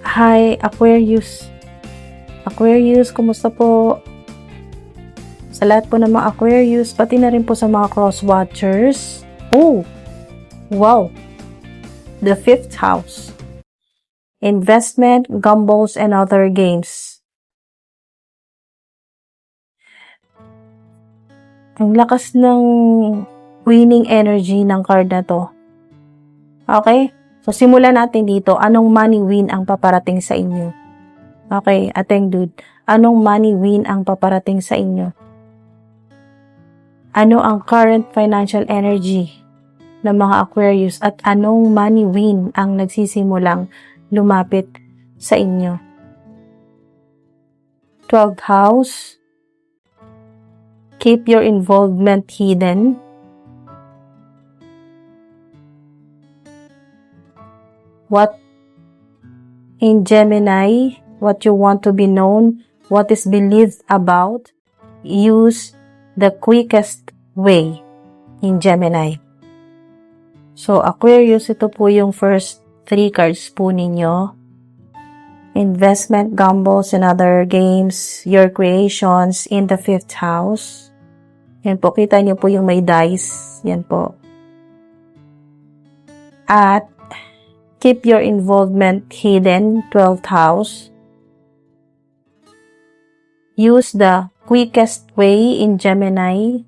Hi, Aquarius. Aquarius, kumusta po? Sa lahat po ng mga Aquarius, pati na rin po sa mga cross-watchers. Oh, wow! The 5th house. Investment, gambles, and other games. Ang lakas ng winning energy ng card na to. Okay? So, simulan natin dito. Anong money win ang paparating sa inyo? Okay, ating dude. Anong money win ang paparating sa inyo? Ano ang current financial energy ng mga Aquarius at anong money win ang nagsisimulang lumapit sa inyo? 12th house. Keep your involvement hidden. What in Gemini, what you want to be known, what is believed about, use the quickest way in Gemini. So, Aquarius, ito po yung first 3 cards po ninyo. Investment, gambles, and other games, your creations in the 5th house. Yan po, kita niyo po yung may dice. Yan po. At, keep your involvement hidden, 12th house. Use the quickest way in Gemini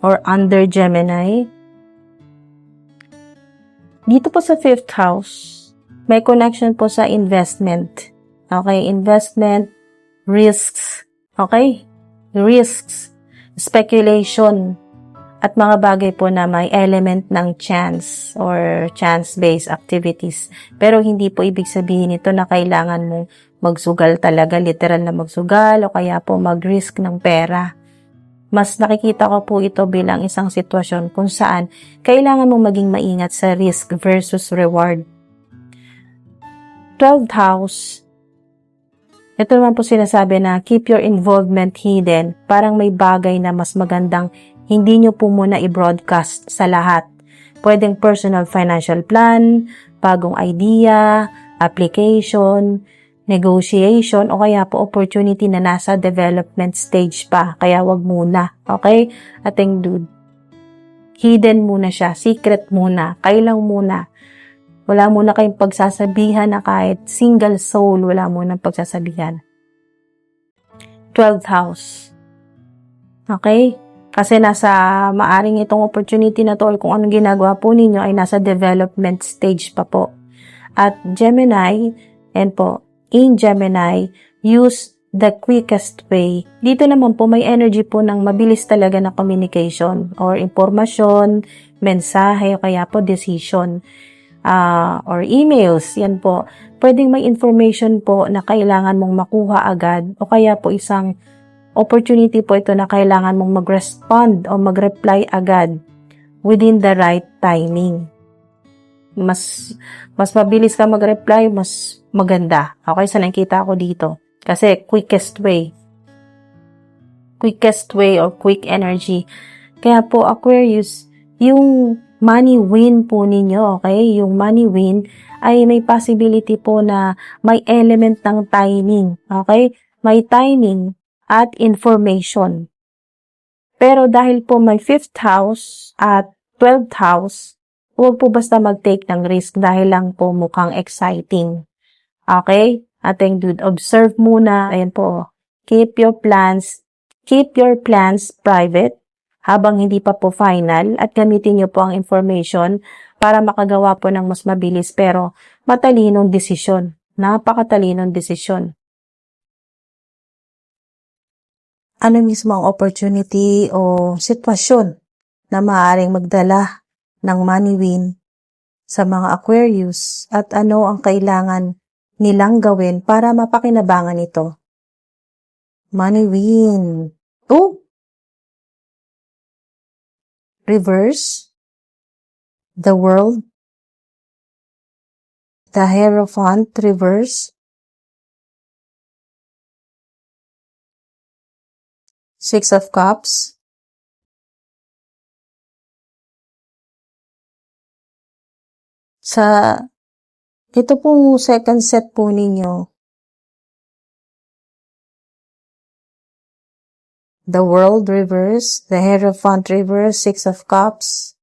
or under Gemini. Dito po sa 5th house, may connection po sa investment. Okay, investment, risks. Okay, risks, speculation, at mga bagay po na may element ng chance or chance-based activities. Pero hindi po ibig sabihin ito na kailangan mong magsugal talaga, literal na magsugal o kaya po mag-risk ng pera. Mas nakikita ko po ito bilang isang sitwasyon kung saan kailangan mong maging maingat sa risk versus reward. 12th house. Ito naman po sinasabi na keep your involvement hidden. Parang may bagay na mas magandang hindi nyo po muna i-broadcast sa lahat. Pwedeng personal financial plan, bagong idea, application, negotiation, o kaya po opportunity na nasa development stage pa. Kaya wag muna. Okay? Ating dude. Hidden muna siya. Secret muna. Kailang muna. Wala muna kayong pagsasabihan na kahit single soul, wala muna pagsasabihan. 12th house. Okay? Kasi maaring itong opportunity na to or kung anong ginagawa po ninyo ay nasa development stage pa po. At Gemini, and po, in Gemini, use the quickest way. Dito naman po may energy po ng mabilis talaga na communication or impormasyon, mensahe, o kaya po decision. Or emails, yan po. Pwedeng may information po na kailangan mong makuha agad o kaya po isang opportunity po ito na kailangan mong mag-respond o mag-reply agad within the right timing. Mas mabilis ka mag-reply, mas maganda. Okay, sa nakita ko dito. Kasi quickest way. Quickest way or quick energy. Kaya po, Aquarius, yung money win po ninyo, okay? Yung money win ay may possibility po na may element ng timing, okay? May timing at information. Pero dahil po may 5th house at 12th house, huwag po basta mag-take ng risk dahil lang po mukhang exciting. Okay? Ating dude, observe muna. Ayan po. Keep your plans private habang hindi pa po final at gamitin nyo po ang information para makagawa po ng mas mabilis pero matalinong desisyon. Napakatalinong desisyon. Ano mismo ang opportunity o sitwasyon na maaaring magdala ng money win sa mga Aquarius at ano ang kailangan nilang gawin para mapakinabangan ito? Money win. Oh! Reverse. The World. The Hierophant reverse. 6 of Cups. Sa Ito pong second set po ninyo, the World reverse, the Hierophant reverse, Six of Cups.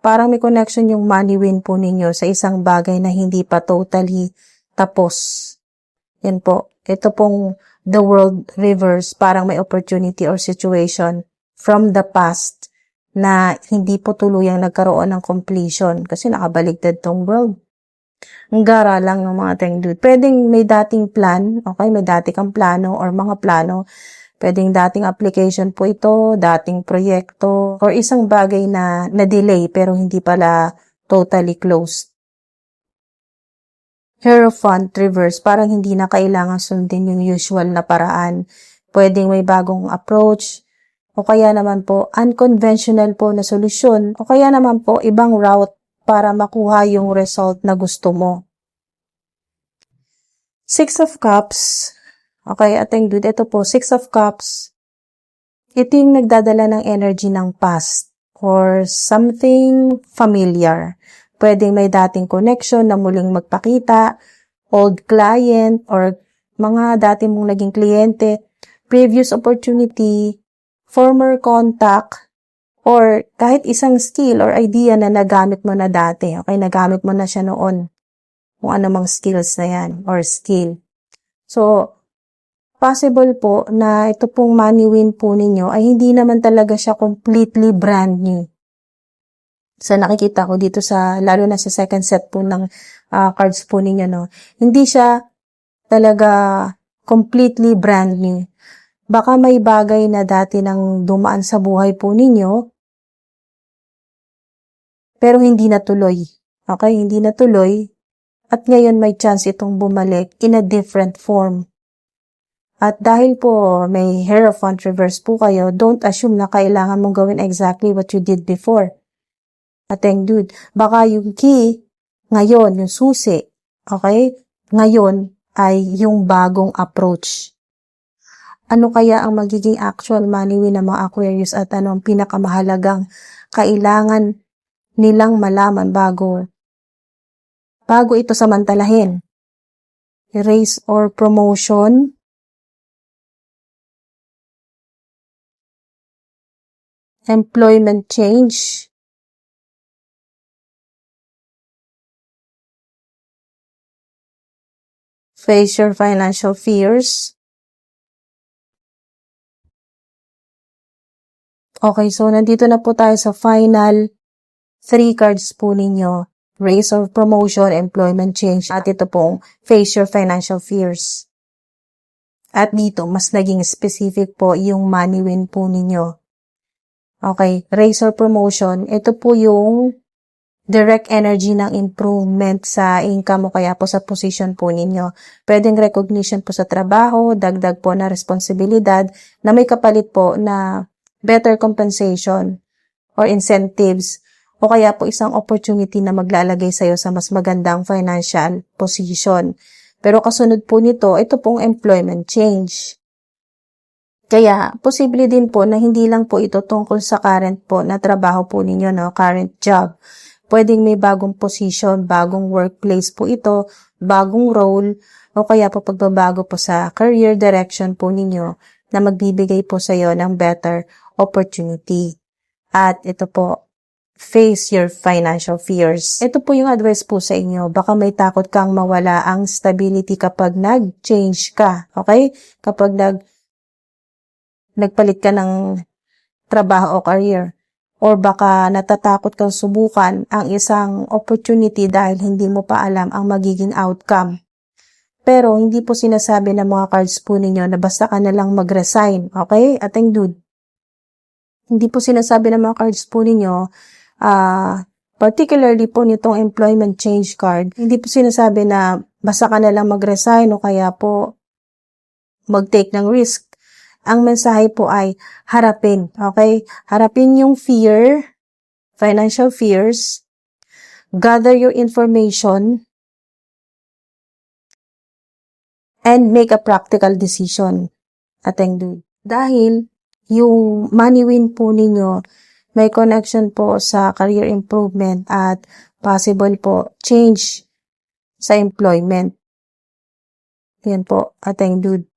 Parang may connection yung money win po ninyo sa isang bagay na hindi pa totally tapos. Yan po. Ito pong the World reverse, parang may opportunity or situation from the past na hindi po tuluyang nagkaroon ng completion kasi nakabaligtad tong world. Ang gara lang ng mga teng dude. Pwedeng may dating plan, okay? May dati kang plano or mga plano. Pwedeng dating application po ito, dating proyekto, or isang bagay na na-delay pero hindi pala totally closed. Hierophant reverse, parang hindi na kailangan sundin yung usual na paraan. Pwedeng may bagong approach, o kaya naman po unconventional po na solusyon, o kaya naman po ibang route para makuha yung result na gusto mo. Six of Cups. Okay, ating dude, ito po, Six of Cups. Ito yung nagdadala ng energy ng past or something familiar. Pwedeng may dating connection na muling magpakita, old client or mga dati mong naging kliyente, previous opportunity, former contact, or kahit isang skill or idea na nagamit mo na dati. Okay, nagamit mo na siya noon. Kung anumang skills na yan or skill. So, possible po na ito pong money win po ninyo ay hindi naman talaga siya completely brand new. Sa nakikita ko dito lalo na sa second set po ng cards po ninyo, no? Hindi siya talaga completely brand new. Baka may bagay na dati nang dumaan sa buhay po ninyo, pero hindi natuloy. Okay, hindi natuloy. At ngayon may chance itong bumalik in a different form. At dahil po may Hierophant reverse po kayo, don't assume na kailangan mong gawin exactly what you did before. Ateng dude, baka yung key ngayon, yung susi, okay? Ngayon ay yung bagong approach. Ano kaya ang magiging actual money win ng mga Aquarius at ano ang pinakamahalagang kailangan nilang malaman bago ito samantalahin? Raise or promotion, employment change, face your financial fears. Okay, so nandito na po tayo sa final 3 cards po ninyo. Raise or promotion, employment change, at ito pong face your financial fears. At dito, mas naging specific po yung money win po ninyo. Okay, raise or promotion, ito po yung direct energy ng improvement sa income o kaya po sa position po ninyo. Pwedeng recognition po sa trabaho, dagdag po na responsibilidad na may kapalit po na better compensation or incentives o kaya po isang opportunity na maglalagay sa'yo sa mas magandang financial position. Pero kasunod po nito, ito pong employment change. Kaya, posible din po na hindi lang po ito tungkol sa current po na trabaho po ninyo, no? Current job. Pwedeng may bagong position, bagong workplace po ito, bagong role, o kaya po pagbabago po sa career direction po ninyo na magbibigay po sa iyo ng better opportunity. At ito po, face your financial fears. Ito po yung advice po sa inyo. Baka may takot kang mawala ang stability kapag nag-change ka. Okay? Kapag nagpalit ka ng trabaho o career. Or baka natatakot kang subukan ang isang opportunity dahil hindi mo pa alam ang magiging outcome. Pero hindi po sinasabi ng mga cards po ninyo na basta ka na lang mag-resign. Okay? Ating dude. Hindi po sinasabi ng mga cards po ninyo, particularly po nitong employment change card, hindi po sinasabi na basta ka na lang mag-resign o kaya po mag-take ng risk. Ang mensahe po ay harapin, okay? Harapin yung fear, financial fears, gather your information, and make a practical decision. Ateng dude. Dahil yung money win po ninyo, may connection po sa career improvement at possible po change sa employment. Yan po, ating dude.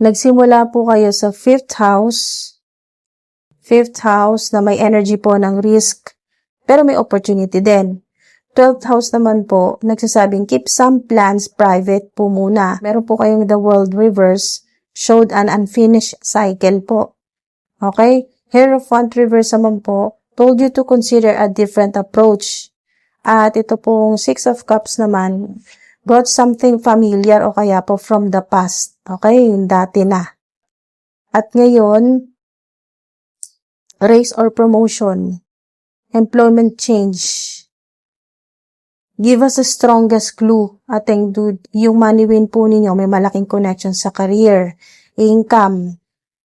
Nagsimula po kayo sa 5th house. 5th house na may energy po ng risk, pero may opportunity din. 12th house naman po, nagsasabing keep some plans private po muna. Meron po kayong the world reverse, showed an unfinished cycle po. Okay? Hierophant reverse naman po, told you to consider a different approach. At ito pong 6 of cups naman, brought something familiar o kaya po from the past. Okay? Yung dati na. At ngayon, raise or promotion, employment change. Give us the strongest clue, ating dude. Yung money win po ninyo, may malaking connection sa career, income,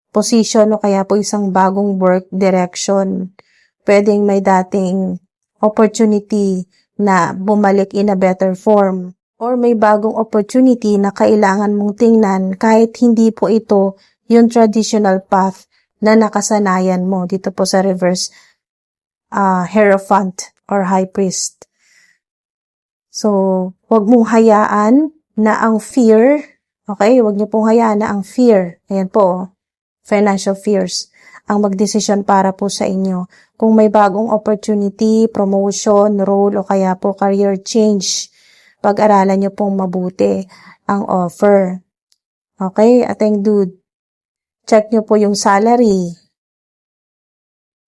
position o kaya po isang bagong work direction. Pwedeng may dating opportunity na bumalik in a better form. Or may bagong opportunity na kailangan mong tingnan kahit hindi po ito yung traditional path na nakasanayan mo dito po sa reverse Hierophant or High Priest. So, wag mong hayaan na ang fear, okay? Wag niyo pong hayaan na ang fear, ayan po, financial fears, ang magdesisyon para po sa inyo. Kung may bagong opportunity, promotion, role, o kaya po career change, pag-aralan niyo pong mabuti ang offer. Okay? Ating dude. Check nyo po yung salary.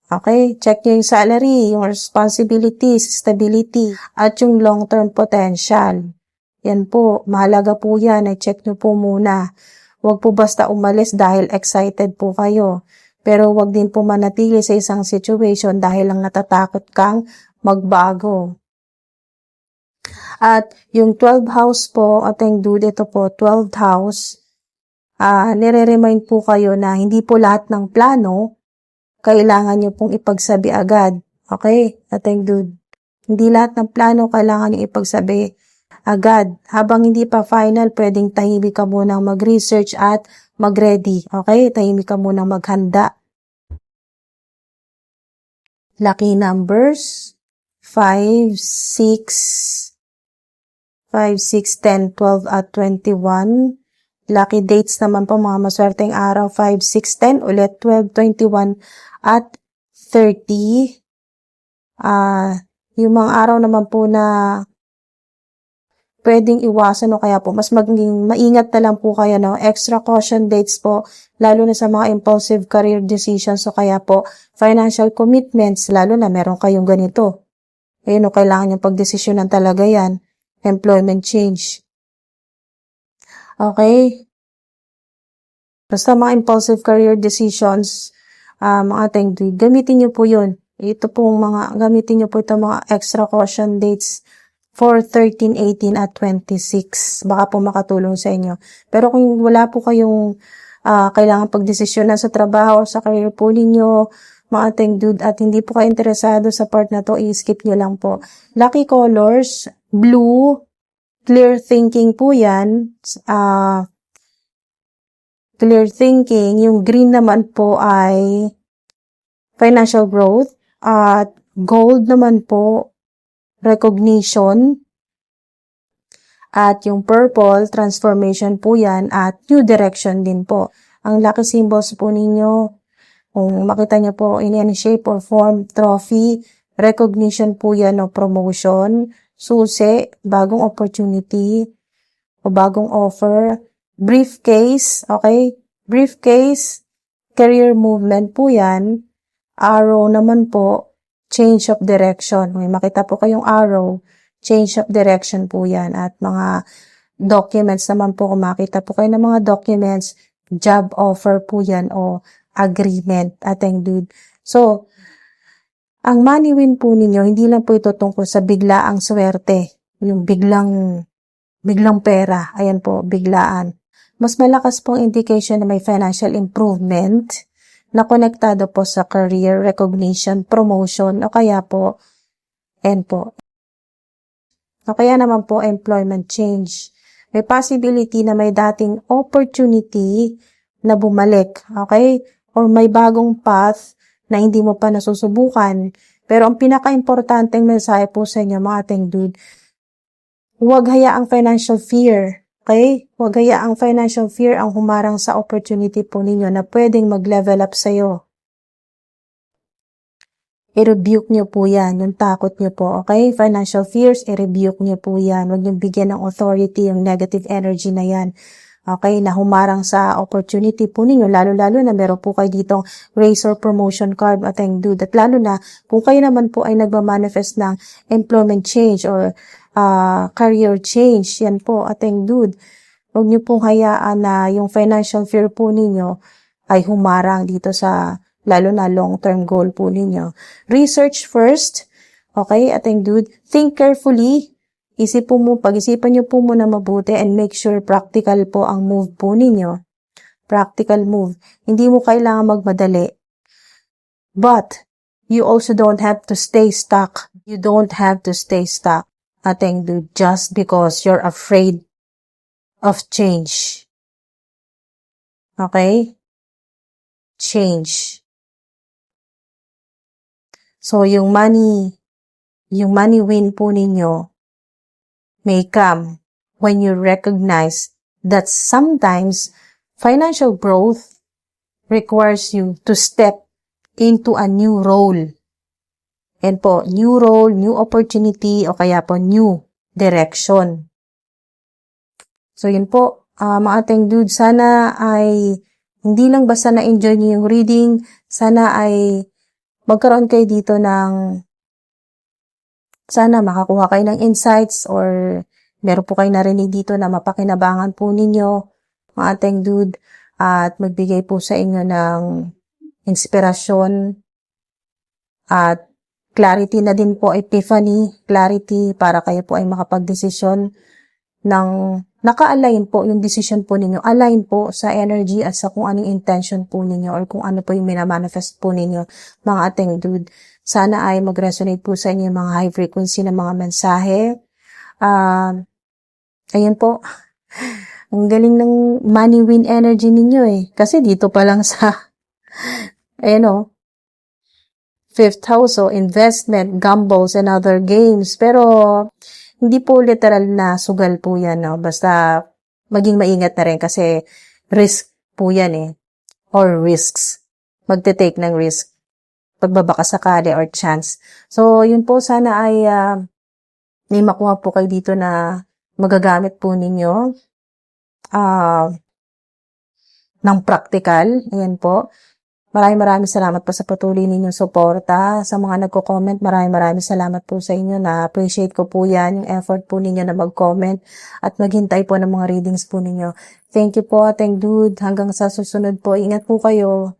Okay? Check nyo yung salary, yung responsibilities, stability, at yung long-term potential. Yan po. Mahalaga po yan. I-check nyo po muna. Huwag po basta umalis dahil excited po kayo. Pero huwag din po manatili sa isang situation dahil lang natatakot kang magbago. At yung 12th house po, ating dude, ito po, 12th house, nire-remind po kayo na hindi po lahat ng plano kailangan nyo pong ipagsabi agad. Okay? Ating dude. Hindi lahat ng plano kailangan nyo ipagsabi agad. Habang hindi pa final, pwedeng tahimik ka munang mag-research at mag-ready. Okay? Tahimik ka munang maghanda. Lucky numbers, 5, 6, 10, 12, at 21. Lucky dates naman po, mga maswerteng araw, 5, 6, 10, ulit 12, 21, at 30. Yung mga araw naman po na pwedeng iwasan o kaya po mas maging maingat na lang po kayo, no? Extra caution dates po, lalo na sa mga impulsive career decisions o kaya po financial commitments, lalo na meron kayong ganito. Ayun, o kailangan yung pagdesisyonan talaga yan. Employment change. Okay? Basta mga impulsive career decisions, mga ating gamitin nyo po yun. Ito pong gamitin nyo po itong mga extra caution dates for 13, 18, at 26. Baka po makatulong sa inyo. Pero kung wala po kayong kailangan pagdesisyonan sa trabaho o sa career po ninyo, mga ating dude, at hindi po kayo interesado sa part na to, i-skip nyo lang po. Lucky colors, blue, clear thinking po yan. Clear thinking. Yung green naman po ay financial growth. At gold naman po, recognition. At yung purple, transformation po yan. At new direction din po. Ang lucky symbols po ninyo, kung makita nyo po in any shape or form, trophy, recognition po yan o promotion, susi, bagong opportunity o bagong offer, briefcase, okay? Briefcase, career movement po yan. Arrow naman po, change of direction. May makita po kayong arrow, change of direction po yan. At mga documents naman po, kung makita po kayo ng mga documents, job offer po yan o agreement, ating dude. So, ang money win po ninyo, hindi lang po ito tungkol sa biglaang swerte. Yung biglang pera. Ayan po, biglaan. Mas malakas pong indication na may financial improvement na konektado po sa career, recognition, promotion, o kaya po, o kaya naman po, employment change. May possibility na may dating opportunity na bumalik, okay? Or may bagong path na hindi mo pa nasusubukan. Pero ang pinaka-importanteng mensahe po sa inyo, mga ating dude, huwag hayaang financial fear. Okay? Huwag hayaang financial fear ang humarang sa opportunity po ninyo na pwedeng mag-level up sa'yo. I-rebuke nyo po yan, yung takot nyo po, okay? Financial fears, i-rebuke nyo po yan. Huwag nyo bigyan ng authority yung negative energy na yan. Okay, na humarang sa opportunity po ninyo, lalo-lalo na meron po kayo ditong Razor promotion card at ang dude. At lalo na, kung kayo naman po ay nagmamanifest ng employment change or career change, yan po at ang dude. Huwag nyo pong hayaan na yung financial fear po ninyo ay humarang dito sa lalo na long-term goal po ninyo. Research first, okay, at ang dude. Think carefully. Pag-isipan nyo po muna mabuti and make sure practical po ang move po ninyo. Practical move. Hindi mo kailangan magmadali. But, you also don't have to stay stuck. You don't have to stay stuck, ating dude, just because you're afraid of change. Okay? Change. So, yung money win po ninyo, may come when you recognize that sometimes financial growth requires you to step into a new role. And po, new role, new opportunity, o kaya po new direction. So yun po, mga ating dude, sana ay hindi lang basta na-enjoy niyo yung reading, sana ay magkaroon kayo dito ng sana makakuha kayo ng insights or meron po kayo narinig dito na mapakinabangan po ninyo, mga ating dude, at magbigay po sa inyo ng inspirasyon at clarity na din po, epiphany, clarity para kayo po ay makapag-desisyon ng naka-align po yung decision po ninyo, align po sa energy at sa kung anong intention po ninyo or kung ano po yung minamanifest po ninyo, mga ating dude. Sana ay mag-resonate po sa inyo yung mga high frequency na mga mensahe. Ayun po. Ang galing ng money win energy ninyo eh. Kasi dito pa lang sa, fifth house, so investment, gambles, and other games. Pero, hindi po literal na sugal po yan, no? Basta, maging maingat na rin kasi risk po yan eh. Or risks. Magte-take ng risk. Pagbabaka sakali or chance. So, yun po, sana ay may makuha po kayo dito na magagamit po ninyo ng practical. Ayan po. Maraming salamat po sa patuloy ninyong suporta. Sa mga nagko-comment, maraming salamat po sa inyo. Na-appreciate ko po yan, yung effort po ninyo na mag-comment at maghintay po ng mga readings po ninyo. Thank you po, ating dude. Hanggang sa susunod po. Ingat po kayo.